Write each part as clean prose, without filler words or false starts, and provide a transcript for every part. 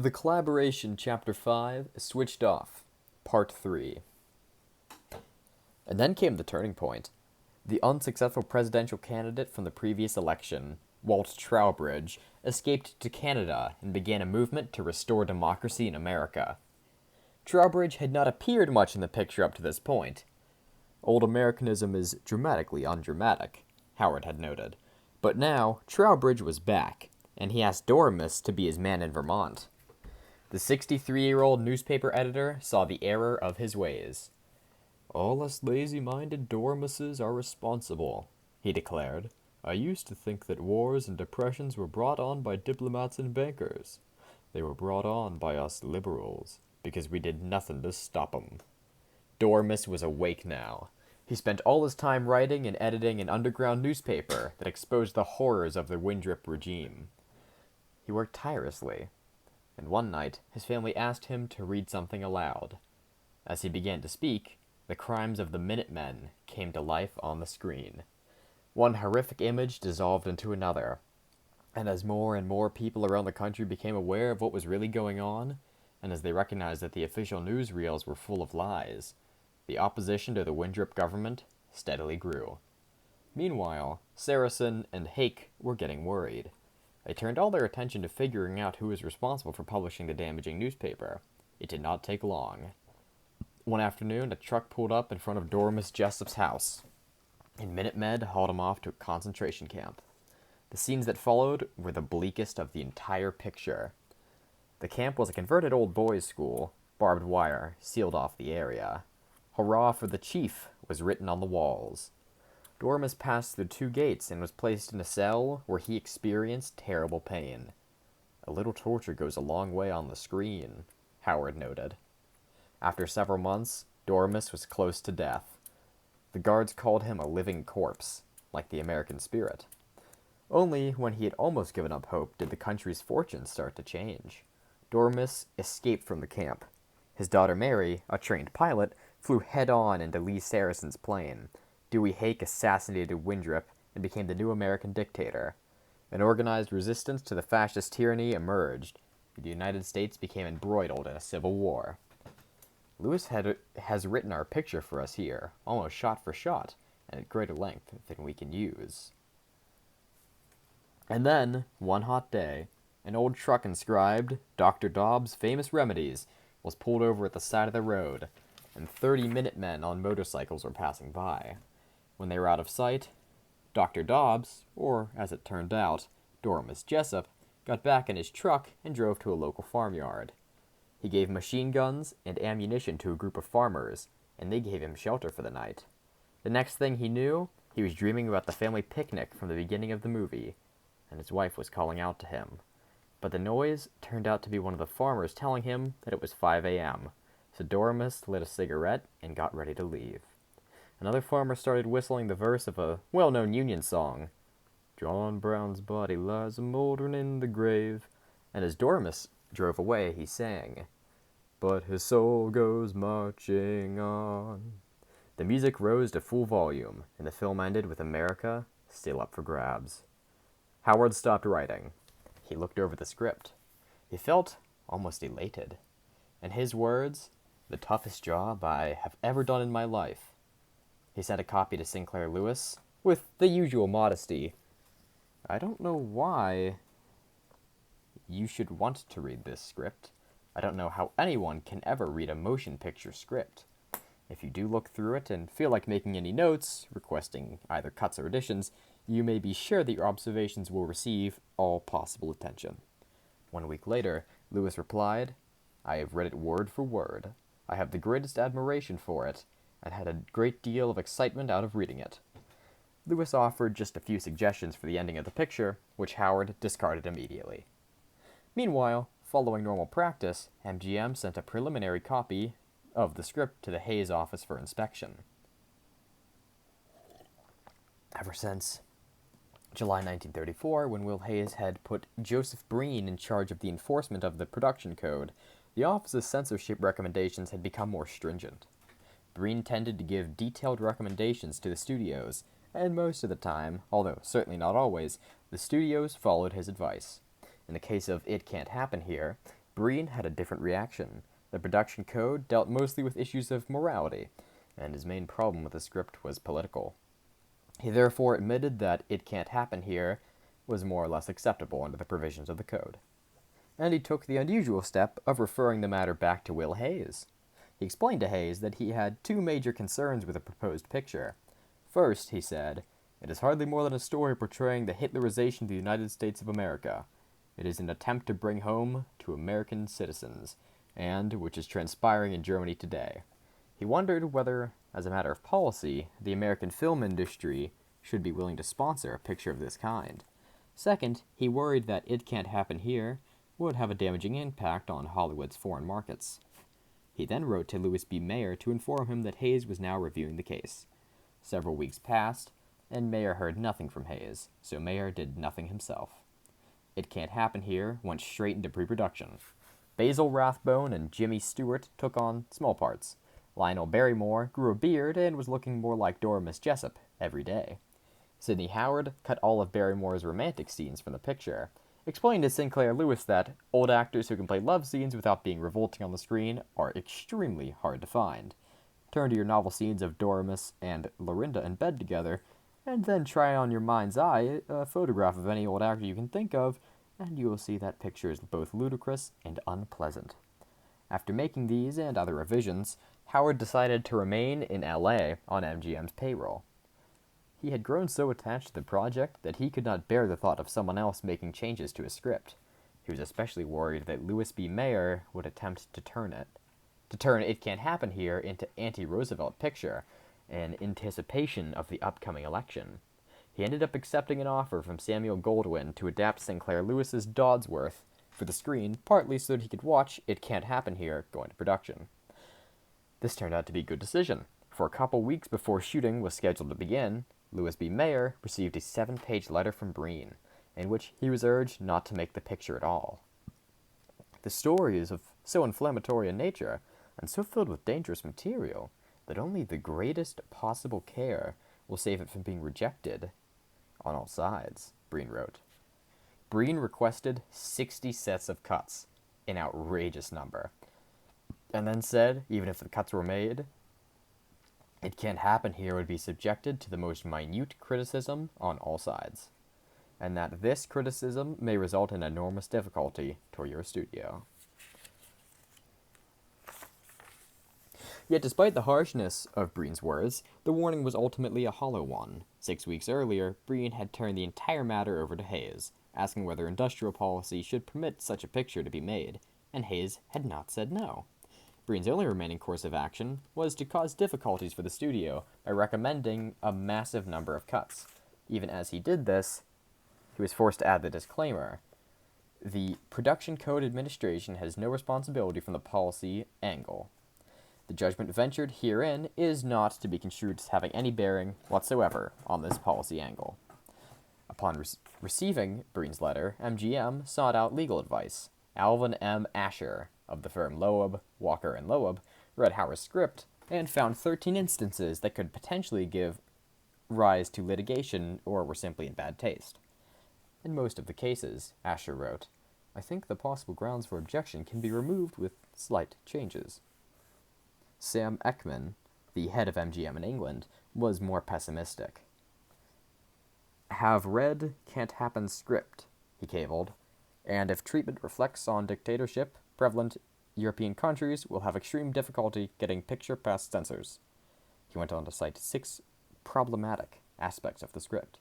The Collaboration Chapter 5 Switched Off, Part 3. And then came the turning point. The unsuccessful presidential candidate from the previous election, Walt Trowbridge, escaped to Canada and began a movement to restore democracy in America. Trowbridge had not appeared much in the picture up to this point. Old Americanism is dramatically undramatic, Howard had noted. But now, Trowbridge was back, and he asked Dormus to be his man in Vermont. The 63-year-old newspaper editor saw the error of his ways. "All us lazy-minded Dormuses are responsible," he declared. "I used to think that wars and depressions were brought on by diplomats and bankers. They were brought on by us liberals, because we did nothing to stop 'em." Dormus was awake now. He spent all his time writing and editing an underground newspaper that exposed the horrors of the Windrip regime. He worked tirelessly, and one night his family asked him to read something aloud. As he began to speak, the crimes of the Minutemen came to life on the screen. One horrific image dissolved into another, and as more and more people around the country became aware of what was really going on, and as they recognized that the official newsreels were full of lies, the opposition to the Windrip government steadily grew. Meanwhile, Saracen and Hake were getting worried. They turned all their attention to figuring out who was responsible for publishing the damaging newspaper. It did not take long. One afternoon, a truck pulled up in front of Dormus Jessup's house, and Minutemen hauled him off to a concentration camp. The scenes that followed were the bleakest of the entire picture. The camp was a converted old boys' school. Barbed wire sealed off the area. "Hurrah for the chief" was written on the walls. Dormus passed through 2 gates and was placed in a cell where he experienced terrible pain. "A little torture goes a long way on the screen," Howard noted. After several months, Dormus was close to death. The guards called him a living corpse, like the American spirit. Only when he had almost given up hope did the country's fortunes start to change. Dormus escaped from the camp. His daughter Mary, a trained pilot, flew head-on into Lee Saracen's plane. Dewey Hake assassinated Windrip and became the new American dictator. An organized resistance to the fascist tyranny emerged. The United States became embroiled in a civil war. Lewis has written our picture for us here, almost shot for shot, and at greater length than we can use. And then, one hot day, an old truck inscribed Dr. Dobbs' Famous Remedies was pulled over at the side of the road, and 30 Minutemen on motorcycles were passing by. When they were out of sight, Dr. Dobbs, or as it turned out, Dormus Jessup, got back in his truck and drove to a local farmyard. He gave machine guns and ammunition to a group of farmers, and they gave him shelter for the night. The next thing he knew, he was dreaming about the family picnic from the beginning of the movie, and his wife was calling out to him. But the noise turned out to be one of the farmers telling him that it was 5 a.m., so Dormus lit a cigarette and got ready to leave. Another farmer started whistling the verse of a well-known Union song. "John Brown's body lies a-mouldering in the grave," and as Dormus drove away, he sang, "But his soul goes marching on." The music rose to full volume, and the film ended with America still up for grabs. Howard stopped writing. He looked over the script. He felt almost elated. In his words, "the toughest job I have ever done in my life." He sent a copy to Sinclair Lewis, with the usual modesty. "I don't know why you should want to read this script. I don't know how anyone can ever read a motion picture script. If you do look through it and feel like making any notes, requesting either cuts or additions, you may be sure that your observations will receive all possible attention." 1 week later, Lewis replied, "I have read it word for word. I have the greatest admiration for it, and had a great deal of excitement out of reading it." Lewis offered just a few suggestions for the ending of the picture, which Howard discarded immediately. Meanwhile, following normal practice, MGM sent a preliminary copy of the script to the Hayes office for inspection. Ever since July 1934, when Will Hayes had put Joseph Breen in charge of the enforcement of the production code, the office's censorship recommendations had become more stringent. Breen tended to give detailed recommendations to the studios, and most of the time, although certainly not always, the studios followed his advice. In the case of It Can't Happen Here, Breen had a different reaction. The production code dealt mostly with issues of morality, and his main problem with the script was political. He therefore admitted that "It Can't Happen Here" was more or less acceptable under the provisions of the code. And he took the unusual step of referring the matter back to Will Hays. He explained to Hays that he had two major concerns with the proposed picture. First, he said, "It is hardly more than a story portraying the Hitlerization of the United States of America. It is an attempt to bring home to American citizens, and which is transpiring in Germany today." He wondered whether, as a matter of policy, the American film industry should be willing to sponsor a picture of this kind. Second, he worried that "It Can't Happen Here" would have a damaging impact on Hollywood's foreign markets. He then wrote to Louis B. Mayer to inform him that Hays was now reviewing the case. Several weeks passed, and Mayer heard nothing from Hays, so Mayer did nothing himself. "It Can't Happen Here" went straight into pre-production. Basil Rathbone and Jimmy Stewart took on small parts. Lionel Barrymore grew a beard and was looking more like Dora Miss Jessup every day. Sidney Howard cut all of Barrymore's romantic scenes from the picture, explained to Sinclair Lewis that old actors who can play love scenes without being revolting on the screen are extremely hard to find. Turn to your novel scenes of Doremus and Lorinda in bed together, and then try on your mind's eye a photograph of any old actor you can think of, and you will see that picture is both ludicrous and unpleasant. After making these and other revisions, Howard decided to remain in LA on MGM's payroll. He had grown so attached to the project that he could not bear the thought of someone else making changes to his script. He was especially worried that Louis B. Mayer would attempt to turn "It Can't Happen Here" into anti-Roosevelt picture in anticipation of the upcoming election. He ended up accepting an offer from Samuel Goldwyn to adapt Sinclair Lewis's Dodsworth for the screen, partly so that he could watch "It Can't Happen Here" go into production. This turned out to be a good decision. For a couple weeks before shooting was scheduled to begin, Louis B. Mayer received a 7-page letter from Breen, in which he was urged not to make the picture at all. The story is of so inflammatory in nature, and so filled with dangerous material, that only the greatest possible care will save it from being rejected on all sides, Breen wrote. Breen requested 60 sets of cuts, an outrageous number, and then said, even if the cuts were made, "It Can't Happen Here" would be subjected to the most minute criticism on all sides, and that this criticism may result in enormous difficulty to your studio. Yet despite the harshness of Breen's words, the warning was ultimately a hollow one. 6 weeks earlier, Breen had turned the entire matter over to Hays, asking whether industrial policy should permit such a picture to be made, and Hays had not said no. Breen's only remaining course of action was to cause difficulties for the studio by recommending a massive number of cuts. Even as he did this, he was forced to add the disclaimer: "The Production Code Administration has no responsibility from the policy angle. The judgment ventured herein is not to be construed as having any bearing whatsoever on this policy angle." Upon receiving Breen's letter, MGM sought out legal advice. Alvin M. Asher, of the firm Loeb, Walker & Loeb, read Howard's script and found 13 instances that could potentially give rise to litigation or were simply in bad taste. "In most of the cases," Asher wrote, "I think the possible grounds for objection can be removed with slight changes." Sam Ekman, the head of MGM in England, was more pessimistic. "Have read Can't Happen's script," he cabled, "and if treatment reflects on dictatorship, prevalent European countries will have extreme difficulty getting picture past censors." He went on to cite 6 problematic aspects of the script.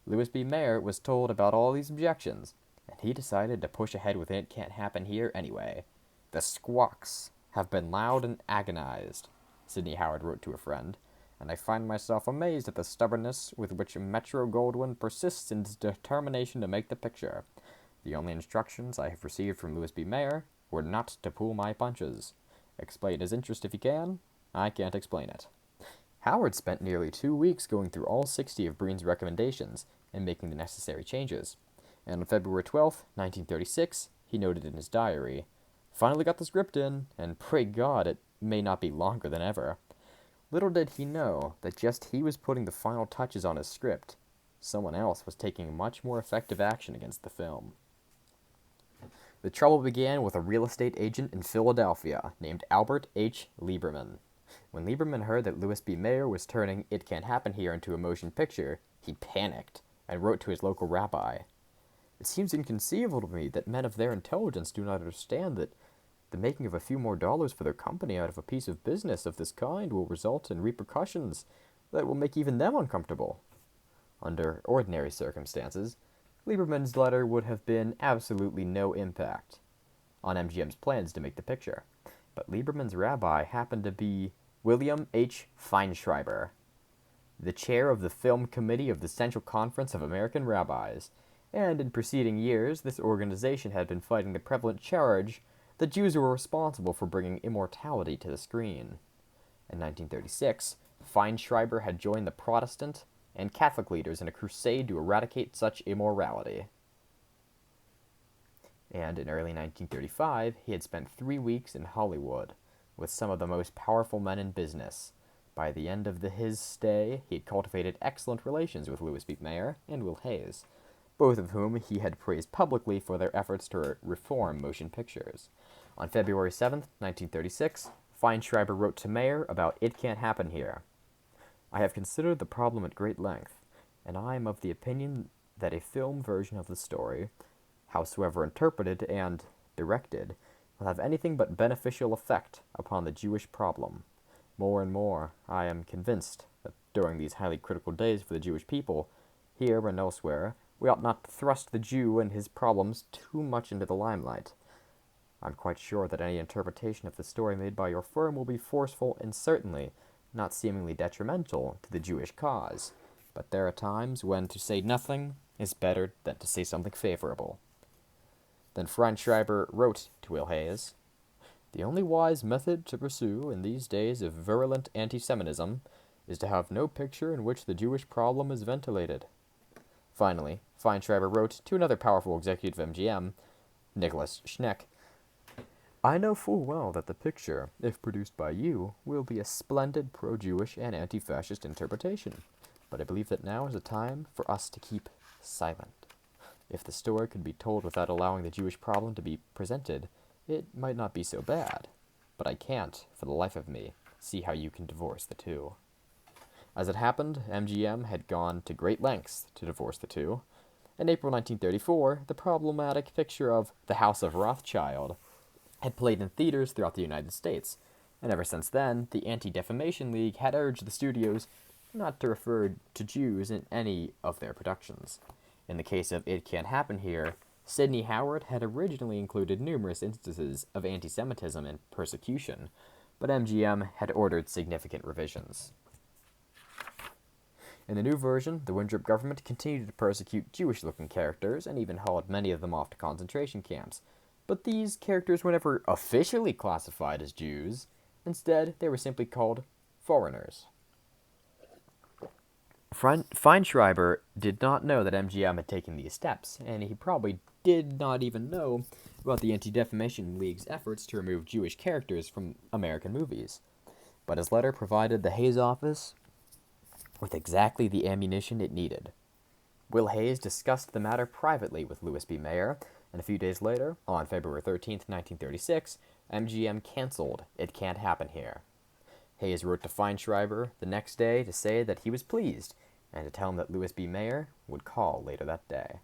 Louis B. Mayer was told about all these objections, and he decided to push ahead with "It Can't Happen Here" anyway. "The squawks have been loud and agonized," Sidney Howard wrote to a friend, "and I find myself amazed at the stubbornness with which Metro-Goldwyn persists in his determination to make the picture. The only instructions I have received from Louis B. Mayer were not to pull my punches. Explain his interest if you can. I can't explain it." Howard spent nearly 2 weeks going through all 60 of Breen's recommendations and making the necessary changes. And on February 12, 1936, he noted in his diary, "Finally got the script in, and pray God it may not be longer than ever." Little did he know that just he was putting the final touches on his script. Someone else was taking much more effective action against the film. The trouble began with a real estate agent in Philadelphia named Albert H. Lieberman. When Lieberman heard that Louis B. Mayer was turning It Can't Happen Here into a motion picture, he panicked and wrote to his local rabbi. It seems inconceivable to me that men of their intelligence do not understand that the making of a few more dollars for their company out of a piece of business of this kind will result in repercussions that will make even them uncomfortable. Under ordinary circumstances, Lieberman's letter would have been absolutely no impact on MGM's plans to make the picture. But Lieberman's rabbi happened to be William H. Feinschreiber, the chair of the Film Committee of the Central Conference of American Rabbis, and in preceding years this organization had been fighting the prevalent charge that Jews were responsible for bringing immortality to the screen. In 1936, Feinschreiber had joined the Protestant and Catholic leaders in a crusade to eradicate such immorality. And in early 1935, he had spent 3 weeks in Hollywood with some of the most powerful men in business. By the end of his stay, he had cultivated excellent relations with Louis B. Mayer and Will Hays, both of whom he had praised publicly for their efforts to reform motion pictures. On February 7, 1936, Feinschreiber wrote to Mayer about It Can't Happen Here. I have considered the problem at great length, and I am of the opinion that a film version of the story, howsoever interpreted and directed, will have anything but beneficial effect upon the Jewish problem. More and more, I am convinced that during these highly critical days for the Jewish people, here and elsewhere, we ought not to thrust the Jew and his problems too much into the limelight. I'm quite sure that any interpretation of the story made by your firm will be forceful and certainly not seemingly detrimental to the Jewish cause, but there are times when to say nothing is better than to say something favorable. Then Feinschreiber wrote to Will Hays, the only wise method to pursue in these days of virulent anti-Semitism is to have no picture in which the Jewish problem is ventilated. Finally, Feinschreiber wrote to another powerful executive of MGM, Nicholas Schneck, I know full well that the picture, if produced by you, will be a splendid pro-Jewish and anti-fascist interpretation, but I believe that now is the time for us to keep silent. If the story could be told without allowing the Jewish problem to be presented, it might not be so bad, but I can't, for the life of me, see how you can divorce the two. As it happened, MGM had gone to great lengths to divorce the two. In April 1934, the problematic picture of The House of Rothschild had played in theaters throughout the United States, and ever since then, the Anti-Defamation League had urged the studios not to refer to Jews in any of their productions. In the case of It Can't Happen Here, Sidney Howard had originally included numerous instances of anti-Semitism and persecution, but MGM had ordered significant revisions. In the new version, the Winthrop government continued to persecute Jewish-looking characters and even hauled many of them off to concentration camps, but these characters were never officially classified as Jews. Instead, they were simply called foreigners. Feinschreiber did not know that MGM had taken these steps, and he probably did not even know about the Anti-Defamation League's efforts to remove Jewish characters from American movies. But his letter provided the Hays office with exactly the ammunition it needed. Will Hays discussed the matter privately with Louis B. Mayer, and a few days later, on February 13, 1936, MGM canceled It Can't Happen Here. Hays wrote to Feinschreiber the next day to say that he was pleased, and to tell him that Louis B. Mayer would call later that day.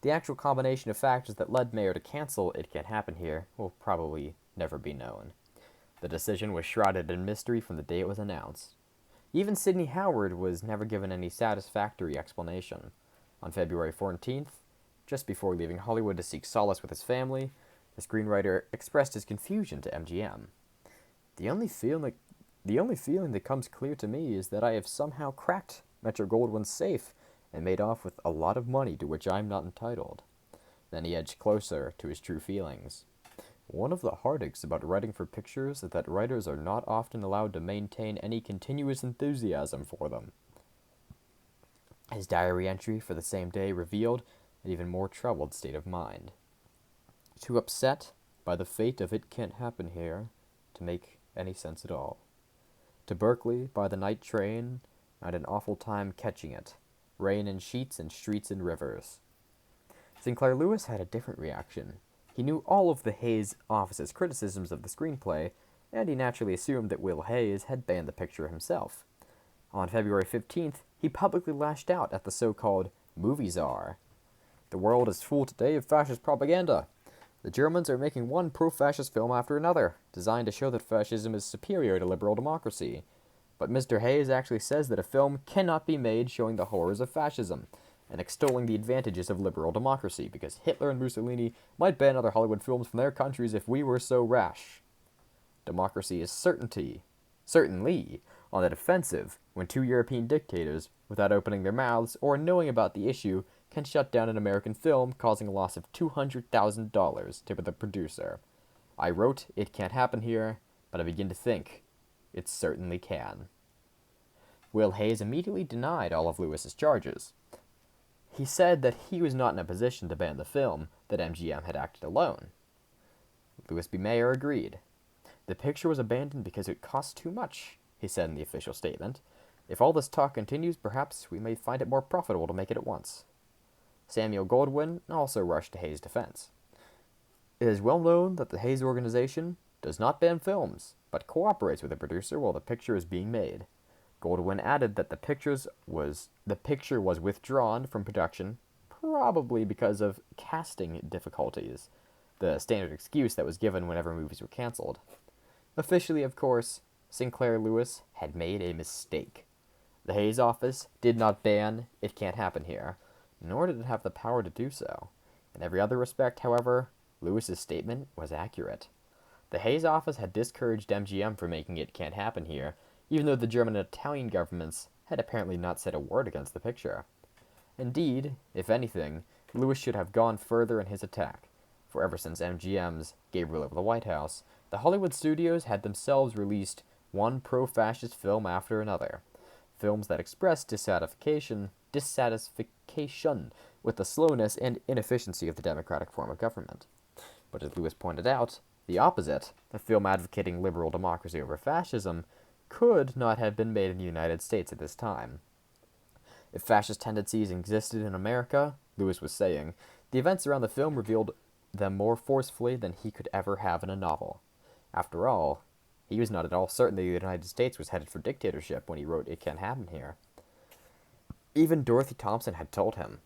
The actual combination of factors that led Mayer to cancel It Can't Happen Here will probably never be known. The decision was shrouded in mystery from the day it was announced. Even Sidney Howard was never given any satisfactory explanation. On February 14th, just before leaving Hollywood to seek solace with his family, the screenwriter expressed his confusion to MGM. The only feeling that comes clear to me is that I have somehow cracked Metro-Goldwyn's safe and made off with a lot of money to which I am not entitled. Then he edged closer to his true feelings. One of the heartaches about writing for pictures is that writers are not often allowed to maintain any continuous enthusiasm for them. His diary entry for the same day revealed an even more troubled state of mind. Too upset by the fate of It Can't Happen Here to make any sense at all. To Berkeley by the night train, and an awful time catching it. Rain in sheets and streets and rivers. Sinclair Lewis had a different reaction. He knew all of the Hays office's criticisms of the screenplay, and he naturally assumed that Will Hays had banned the picture himself. On February 15th, he publicly lashed out at the so-called movie czar. "The world is full today of fascist propaganda. The Germans are making one pro-fascist film after another, designed to show that fascism is superior to liberal democracy. But Mr. Hays actually says that a film cannot be made showing the horrors of fascism, and extolling the advantages of liberal democracy, because Hitler and Mussolini might ban other Hollywood films from their countries if we were so rash. Democracy is certainly on the defensive when two European dictators, without opening their mouths or knowing about the issue, can shut down an American film, causing a loss of $200,000 to the producer. I wrote, it can't happen here, but I begin to think it certainly can." Will Hays immediately denied all of Lewis's charges. He said that he was not in a position to ban the film, that MGM had acted alone. Louis B. Mayer agreed. "The picture was abandoned because it cost too much," he said in the official statement. "If all this talk continues, perhaps we may find it more profitable to make it at once." Samuel Goldwyn also rushed to Hays' defense. "It is well known that the Hays organization does not ban films, but cooperates with the producer while the picture is being made." Goldwyn added that the picture was withdrawn from production, probably because of casting difficulties, the standard excuse that was given whenever movies were canceled. Officially, of course, Sinclair Lewis had made a mistake. The Hays office did not ban It Can't Happen Here, nor did it have the power to do so. In every other respect, however, Lewis's statement was accurate. The Hays office had discouraged MGM from making It Can't Happen Here, even though the German and Italian governments had apparently not said a word against the picture. Indeed, if anything, Lewis should have gone further in his attack, for ever since MGM's Gabriel over the White House, the Hollywood studios had themselves released one pro-fascist film after another, films that expressed dissatisfaction with the slowness and inefficiency of the democratic form of government. But as Lewis pointed out, the opposite, a film advocating liberal democracy over fascism, could not have been made in the United States at this time. If fascist tendencies existed in America, Lewis was saying, the events around the film revealed them more forcefully than he could ever have in a novel. After all, he was not at all certain that the United States was headed for dictatorship when he wrote It Can't Happen Here. Even Dorothy Thompson had told him,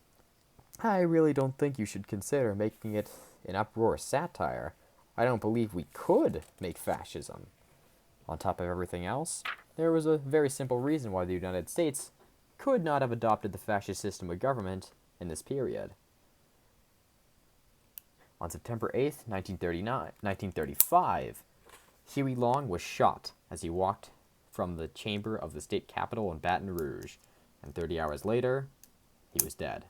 "I really don't think you should consider making it an uproar satire. I don't believe we could make fascism." On top of everything else, there was a very simple reason why the United States could not have adopted the fascist system of government in this period. On September 8th, 1935, Huey Long was shot as he walked from the chamber of the state capitol in Baton Rouge, and 30 hours later, he was dead.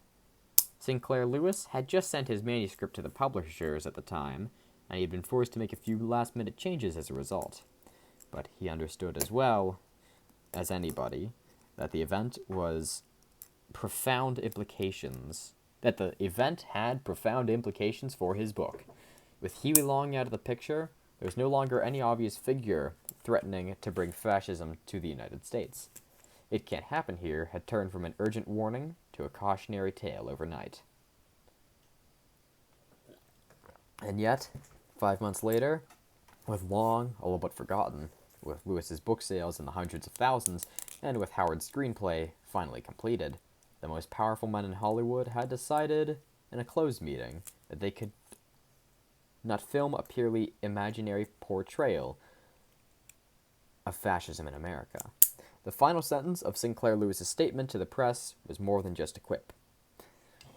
Sinclair Lewis had just sent his manuscript to the publishers at the time, and he had been forced to make a few last-minute changes as a result. But he understood as well as anybody that the event had profound implications for his book. With Huey Long out of the picture, there was no longer any obvious figure threatening to bring fascism to the United States. It Can't Happen Here had turned from an urgent warning to a cautionary tale overnight. And yet, 5 months later, with Long all but forgotten, with Lewis's book sales in the hundreds of thousands, and with Howard's screenplay finally completed, the most powerful men in Hollywood had decided in a closed meeting that they could not film a purely imaginary portrayal of fascism in America. The final sentence of Sinclair Lewis's statement to the press was more than just a quip.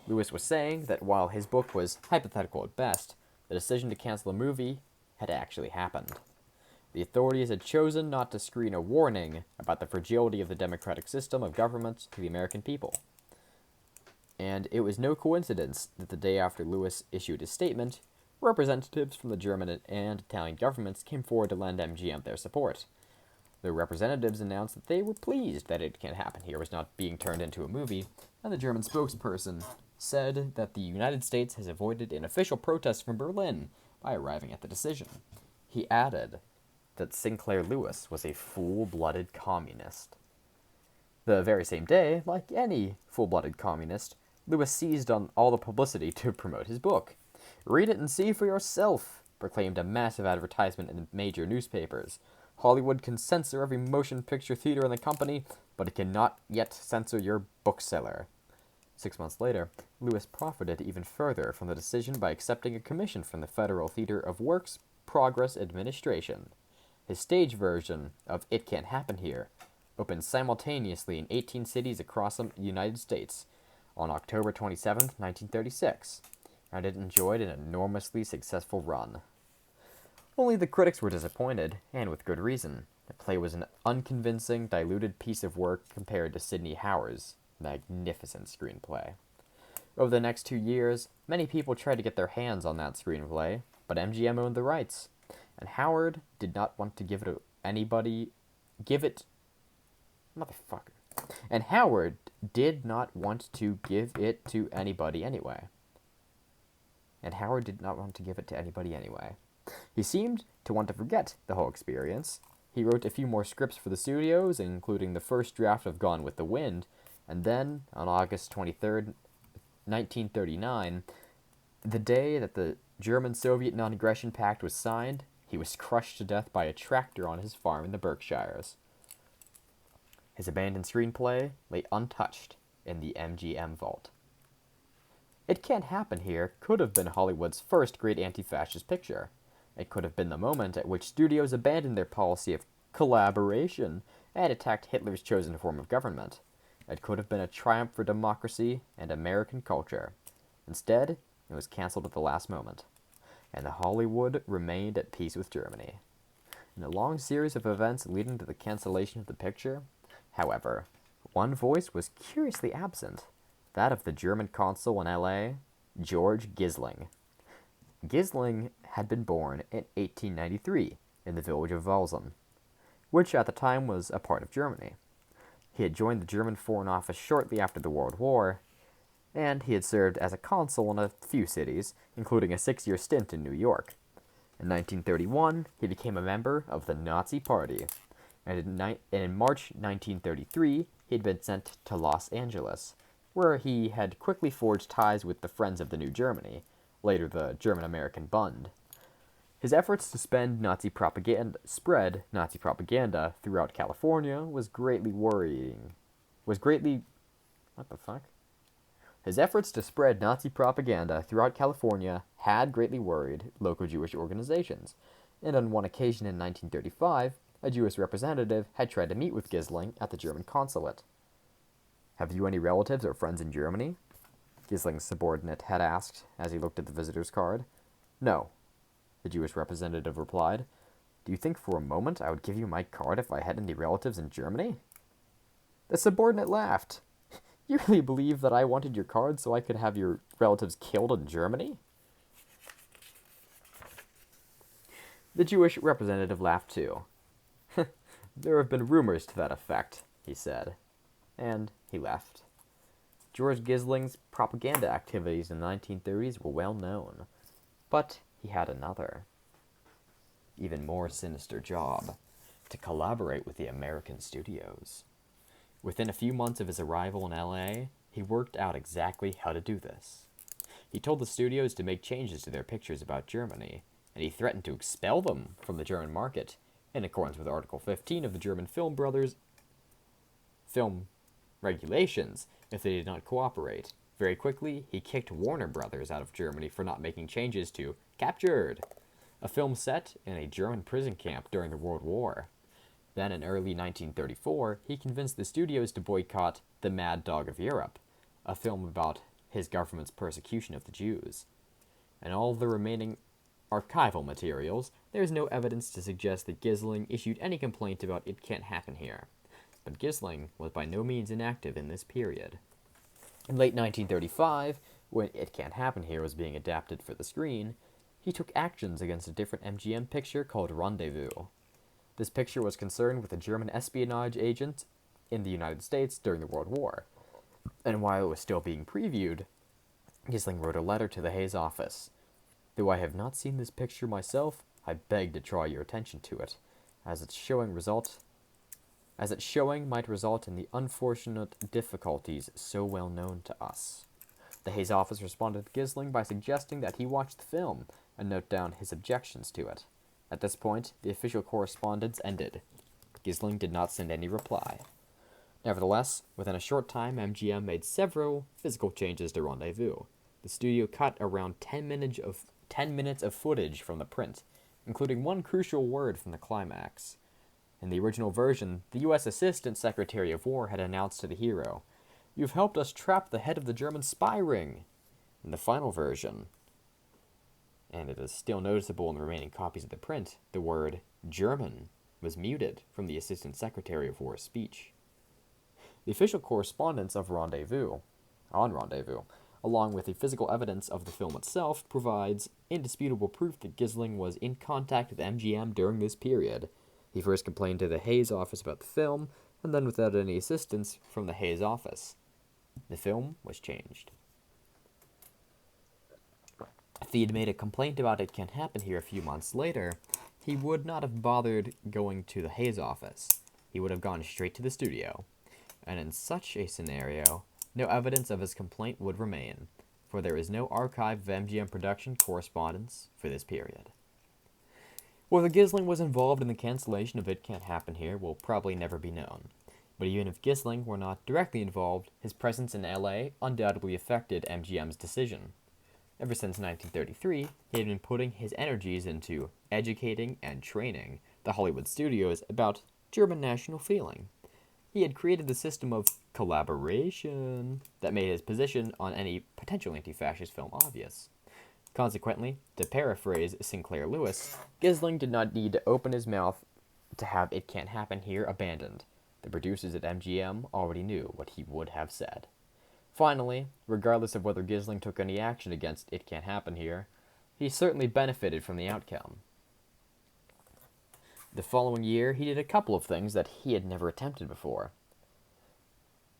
Lewis was saying that while his book was hypothetical at best, the decision to cancel the movie had actually happened. The authorities had chosen not to screen a warning about the fragility of the democratic system of government to the American people. And it was no coincidence that the day after Lewis issued his statement, representatives from the German and Italian governments came forward to lend MGM their support. The representatives announced that they were pleased that It Can't Happen Here was not being turned into a movie, and the German spokesperson said that the United States has avoided an official protest from Berlin by arriving at the decision. He added that Sinclair Lewis was a full-blooded communist. The very same day, like any full-blooded communist, Lewis seized on all the publicity to promote his book. "Read it and see for yourself," proclaimed a massive advertisement in the major newspapers. "Hollywood can censor every motion picture theater in the company, but it cannot yet censor your bookseller." 6 months later, Lewis profited even further from the decision by accepting a commission from the Federal Theater of Works Progress Administration. His stage version of It Can't Happen Here opened simultaneously in 18 cities across the United States on October 27, 1936, and it enjoyed an enormously successful run. Only the critics were disappointed, and with good reason. The play was an unconvincing, diluted piece of work compared to Sidney Howard's magnificent screenplay. Over the next 2 years, many people tried to get their hands on that screenplay, but MGM owned the rights, and Howard did not want to give it to anybody. Motherfucker. And Howard did not want to give it to anybody anyway. He seemed to want to forget the whole experience. He wrote a few more scripts for the studios, including the first draft of Gone with the Wind, and then, on August 23rd, 1939, the day that the German-Soviet Non-Aggression Pact was signed, he was crushed to death by a tractor on his farm in the Berkshires. His abandoned screenplay lay untouched in the MGM vault. It Can't Happen Here could have been Hollywood's first great anti-fascist picture. It could have been the moment at which studios abandoned their policy of collaboration and attacked Hitler's chosen form of government. It could have been a triumph for democracy and American culture. Instead, it was cancelled at the last moment, and the Hollywood remained at peace with Germany. In a long series of events leading to the cancellation of the picture, however, one voice was curiously absent, that of the German consul in L.A., George Gisling. Gisling had been born in 1893 in the village of Walsum, which at the time was a part of Germany. He had joined the German Foreign Office shortly after the World War, and he had served as a consul in a few cities, including a 6-year stint in New York. In 1931, he became a member of the Nazi Party, and in March 1933, he had been sent to Los Angeles, where he had quickly forged ties with the Friends of the New Germany, later the German-American Bund. His efforts to spread Nazi propaganda throughout California was greatly worrying. His efforts to spread Nazi propaganda throughout California had greatly worried local Jewish organizations, and on one occasion in 1935, a Jewish representative had tried to meet with Gisling at the German consulate. "Have you any relatives or friends in Germany?" Gisling's subordinate had asked as he looked at the visitor's card. "No," the Jewish representative replied. "Do you think for a moment I would give you my card if I had any relatives in Germany?" The subordinate laughed. "You really believe that I wanted your card so I could have your relatives killed in Germany?" The Jewish representative laughed too. "There have been rumors to that effect," he said, and he left. George Gisling's propaganda activities in the 1930s were well known, but he had another, even more sinister job: to collaborate with the American studios. Within a few months of his arrival in L.A., he worked out exactly how to do this. He told the studios to make changes to their pictures about Germany, and he threatened to expel them from the German market, in accordance with Article 15 of the German film regulations, if they did not cooperate. Very quickly, he kicked Warner Brothers out of Germany for not making changes to Captured, a film set in a German prison camp during the World War. Then in early 1934, he convinced the studios to boycott The Mad Dog of Europe, a film about his government's persecution of the Jews. In all the remaining archival materials, there is no evidence to suggest that Gisling issued any complaint about It Can't Happen Here. But Gisling was by no means inactive in this period. In late 1935, when It Can't Happen Here was being adapted for the screen, he took actions against a different MGM picture called Rendezvous. This picture was concerned with a German espionage agent in the United States during the World War, and while it was still being previewed, Gisling wrote a letter to the Hays office. "Though I have not seen this picture myself, I beg to draw your attention to it, as its showing might result in the unfortunate difficulties so well known to us." The Hayes office responded to Gisling by suggesting that he watch the film and note down his objections to it. At this point, the official correspondence ended. Gisling did not send any reply. Nevertheless, within a short time, MGM made several physical changes to Rendezvous. The studio cut around 10 minutes of footage from the print, including one crucial word from the climax. In the original version, the U.S. Assistant Secretary of War had announced to the hero, "You've helped us trap the head of the German spy ring." In the final version, and it is still noticeable in the remaining copies of the print, the word German was muted from the Assistant Secretary of War's speech. The official correspondence of Rendezvous, along with the physical evidence of the film itself, provides indisputable proof that Gisling was in contact with MGM during this period. He first complained to the Hayes office about the film, and then without any assistance from the Hayes office, the film was changed. If he had made a complaint about It Can't Happen Here a few months later, he would not have bothered going to the Hayes office. He would have gone straight to the studio. And in such a scenario, no evidence of his complaint would remain, for there is no archive of MGM production correspondence for this period. Whether Gisling was involved in the cancellation of It Can't Happen Here will probably never be known. But even if Gisling were not directly involved, his presence in LA undoubtedly affected MGM's decision. Ever since 1933, he had been putting his energies into educating and training the Hollywood studios about German national feeling. He had created the system of collaboration that made his position on any potential anti-fascist film obvious. Consequently, to paraphrase Sinclair Lewis, Gisling did not need to open his mouth to have It Can't Happen Here abandoned. The producers at MGM already knew what he would have said. Finally, regardless of whether Gisling took any action against It Can't Happen Here, he certainly benefited from the outcome. The following year, he did a couple of things that he had never attempted before.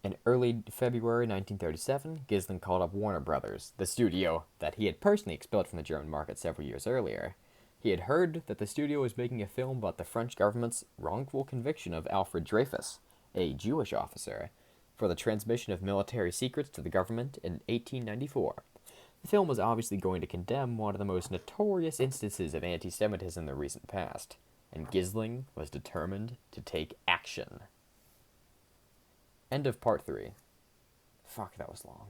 In early February 1937, Gisling called up Warner Brothers, the studio that he had personally expelled from the German market several years earlier. He had heard that the studio was making a film about the French government's wrongful conviction of Alfred Dreyfus, a Jewish officer, for the transmission of military secrets to the government in 1894. The film was obviously going to condemn one of the most notorious instances of anti-Semitism in the recent past, and Gisling was determined to take action. End of part 3. Fuck, that was long.